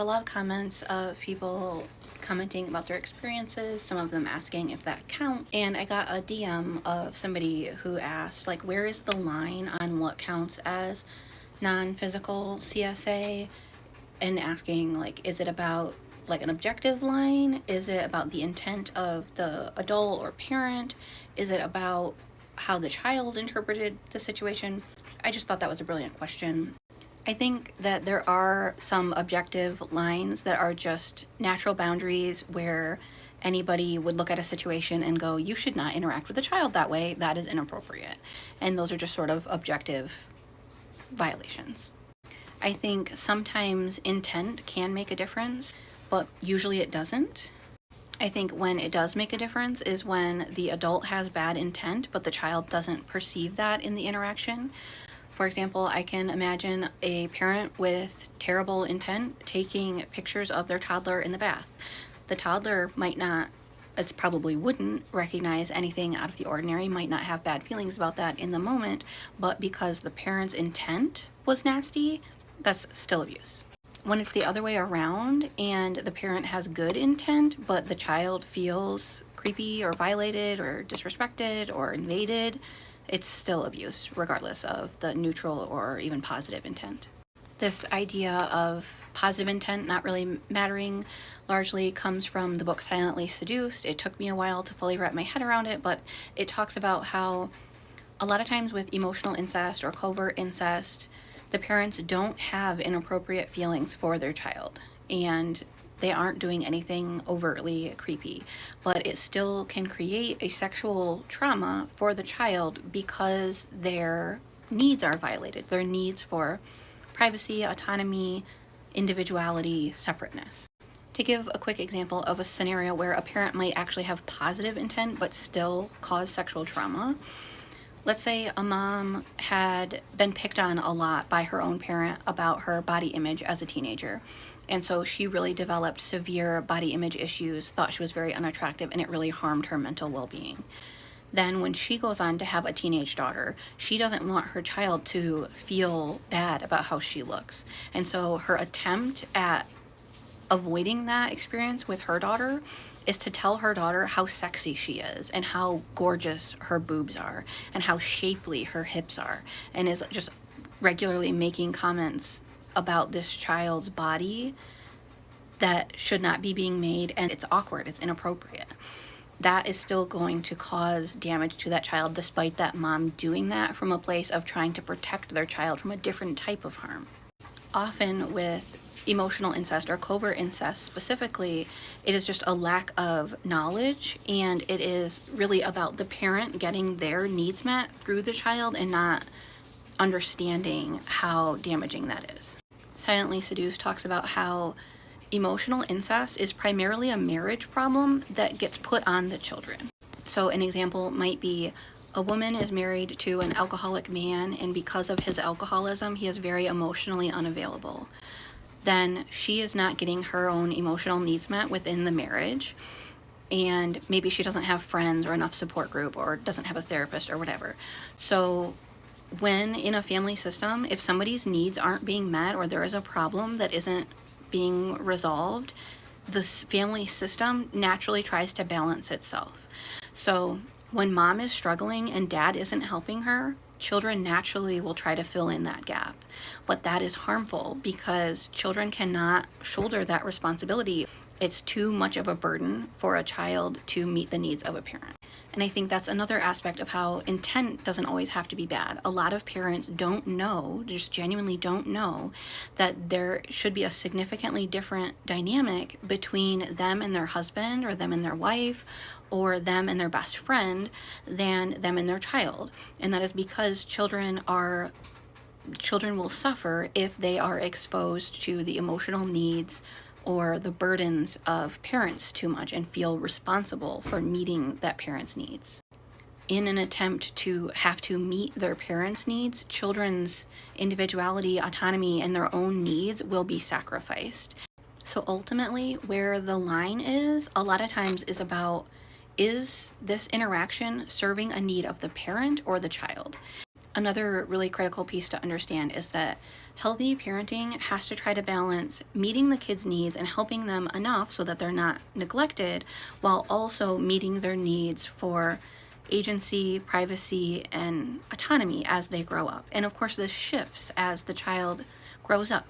a lot of comments of people commenting about their experiences, some of them asking if that counts. And I got a DM of somebody who asked, like, where is the line on what counts as non-physical CSA? And asking, like, is it about like an objective line? Is it about the intent of the adult or parent? Is it about how the child interpreted the situation? I just thought that was a brilliant question. I think that there are some objective lines that are just natural boundaries where anybody would look at a situation and go, you should not interact with a child that way, that is inappropriate. And those are just sort of objective violations. I think sometimes intent can make a difference, but usually it doesn't. I think when it does make a difference is when the adult has bad intent, but the child doesn't perceive that in the interaction. For example, I can imagine a parent with terrible intent taking pictures of their toddler in the bath. The toddler might not, it probably wouldn't recognize anything out of the ordinary, might not have bad feelings about that in the moment, but because the parent's intent was nasty, that's still abuse. When it's the other way around and the parent has good intent, but the child feels creepy or violated or disrespected or invaded, it's still abuse, regardless of the neutral or even positive intent. This idea of positive intent not really mattering largely comes from the book Silently Seduced. It took me a while to fully wrap my head around it, but it talks about how a lot of times with emotional incest or covert incest, the parents don't have inappropriate feelings for their child, and they aren't doing anything overtly creepy, but it still can create a sexual trauma for the child because their needs are violated. Their needs for privacy, autonomy, individuality, separateness. To give a quick example of a scenario where a parent might actually have positive intent but still cause sexual trauma, let's say a mom had been picked on a lot by her own parent about her body image as a teenager. And so she really developed severe body image issues, thought she was very unattractive, and it really harmed her mental well-being. Then when she goes on to have a teenage daughter, she doesn't want her child to feel bad about how she looks. And so her attempt at avoiding that experience with her daughter is to tell her daughter how sexy she is and how gorgeous her boobs are and how shapely her hips are, and is just regularly making comments about this child's body that should not be being made, and it's awkward, it's inappropriate. That is still going to cause damage to that child, despite that mom doing that from a place of trying to protect their child from a different type of harm. Often with emotional incest or covert incest specifically, it is just a lack of knowledge, and it is really about the parent getting their needs met through the child and not understanding how damaging that is. Silently Seduced talks about how emotional incest is primarily a marriage problem that gets put on the children. So an example might be a woman is married to an alcoholic man, and because of his alcoholism, he is very emotionally unavailable. Then she is not getting her own emotional needs met within the marriage, and maybe she doesn't have friends or enough support group or doesn't have a therapist or whatever. So when in a family system, if somebody's needs aren't being met or there is a problem that isn't being resolved, the family system naturally tries to balance itself. So when mom is struggling and dad isn't helping her, children naturally will try to fill in that gap. But that is harmful because children cannot shoulder that responsibility. It's too much of a burden for a child to meet the needs of a parent. And I think that's another aspect of how intent doesn't always have to be bad. A lot of parents don't know, just genuinely don't know, that there should be a significantly different dynamic between them and their husband or them and their wife or them and their best friend than them and their child. And that is because children will suffer if they are exposed to the emotional needs or the burdens of parents too much and feel responsible for meeting that parent's needs. In an attempt to have to meet their parents' needs, children's individuality, autonomy, and their own needs will be sacrificed. So ultimately, where the line is, a lot of times is about, is this interaction serving a need of the parent or the child? Another really critical piece to understand is that healthy parenting has to try to balance meeting the kids' needs and helping them enough so that they're not neglected, while also meeting their needs for agency, privacy, and autonomy as they grow up. And of course, this shifts as the child grows up.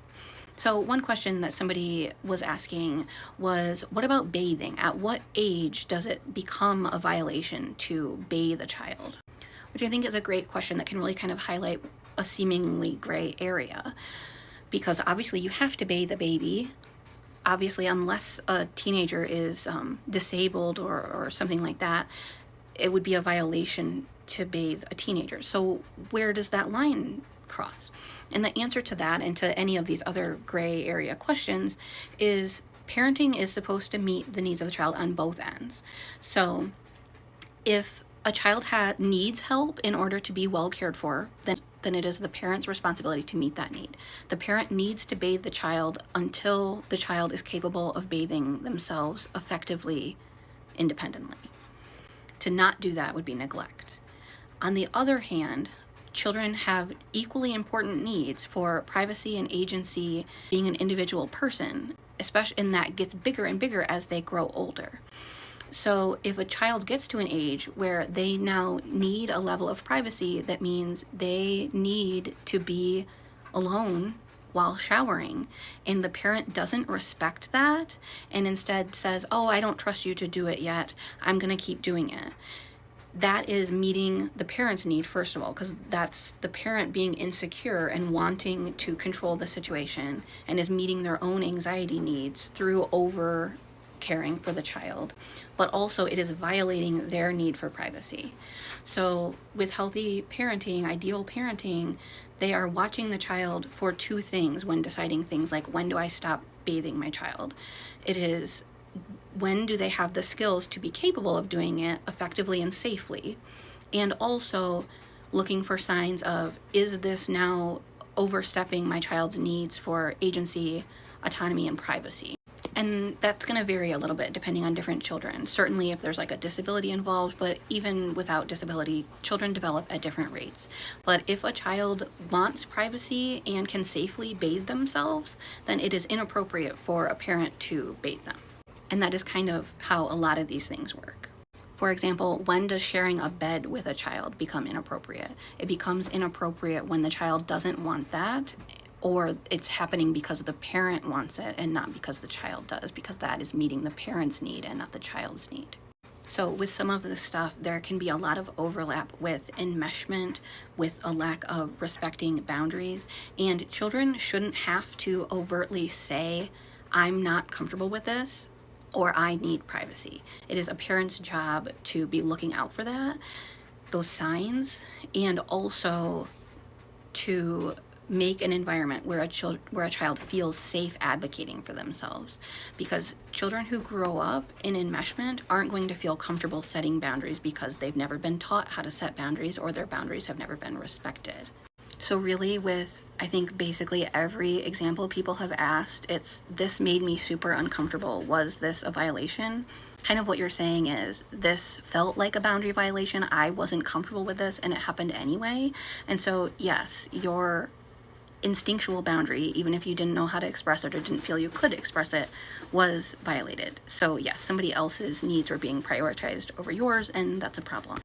So, one question that somebody was asking was, what about bathing? At what age does it become a violation to bathe a child? Which I think is a great question that can really kind of highlight a seemingly gray area. Because obviously you have to bathe a baby, obviously, unless a teenager is disabled or something like that, it would be a violation to bathe a teenager. So where does that line cross? And the answer to that and to any of these other gray area questions is parenting is supposed to meet the needs of the child on both ends. So if a child needs help in order to be well cared for, then it is the parent's responsibility to meet that need. The parent needs to bathe the child until the child is capable of bathing themselves effectively, independently. To not do that would be neglect. On the other hand, children have equally important needs for privacy and agency, being an individual person, especially, and that gets bigger and bigger as they grow older. So if a child gets to an age where they now need a level of privacy, that means they need to be alone while showering, and the parent doesn't respect that and instead says, oh, I don't trust you to do it yet, I'm going to keep doing it. That is meeting the parent's need, first of all, because that's the parent being insecure and wanting to control the situation, and is meeting their own anxiety needs through over caring for the child, but also it is violating their need for privacy. So with healthy parenting, ideal parenting, they are watching the child for two things when deciding things like, when do I stop bathing my child? It is, when do they have the skills to be capable of doing it effectively and safely? And also looking for signs of, is this now overstepping my child's needs for agency, autonomy, and privacy? And that's going to vary a little bit depending on different children. Certainly if there's like a disability involved, but even without disability, children develop at different rates. But if a child wants privacy and can safely bathe themselves, then it is inappropriate for a parent to bathe them. And that is kind of how a lot of these things work. For example, when does sharing a bed with a child become inappropriate? It becomes inappropriate when the child doesn't want that, or it's happening because the parent wants it and not because the child does, because that is meeting the parent's need and not the child's need. So with some of this stuff, there can be a lot of overlap with enmeshment, with a lack of respecting boundaries, and children shouldn't have to overtly say, I'm not comfortable with this, or I need privacy. It is a parent's job to be looking out for that, those signs, and also to make an environment where a child feels safe advocating for themselves, because children who grow up in enmeshment aren't going to feel comfortable setting boundaries because they've never been taught how to set boundaries, or their boundaries have never been respected. So really, with I think basically every example people have asked, it's, this made me super uncomfortable. Was this a violation? Kind of what you're saying is, this felt like a boundary violation. I wasn't comfortable with this and it happened anyway. And so yes, your instinctual boundary, even if you didn't know how to express it or didn't feel you could express it, was violated. So yes, somebody else's needs were being prioritized over yours, and that's a problem.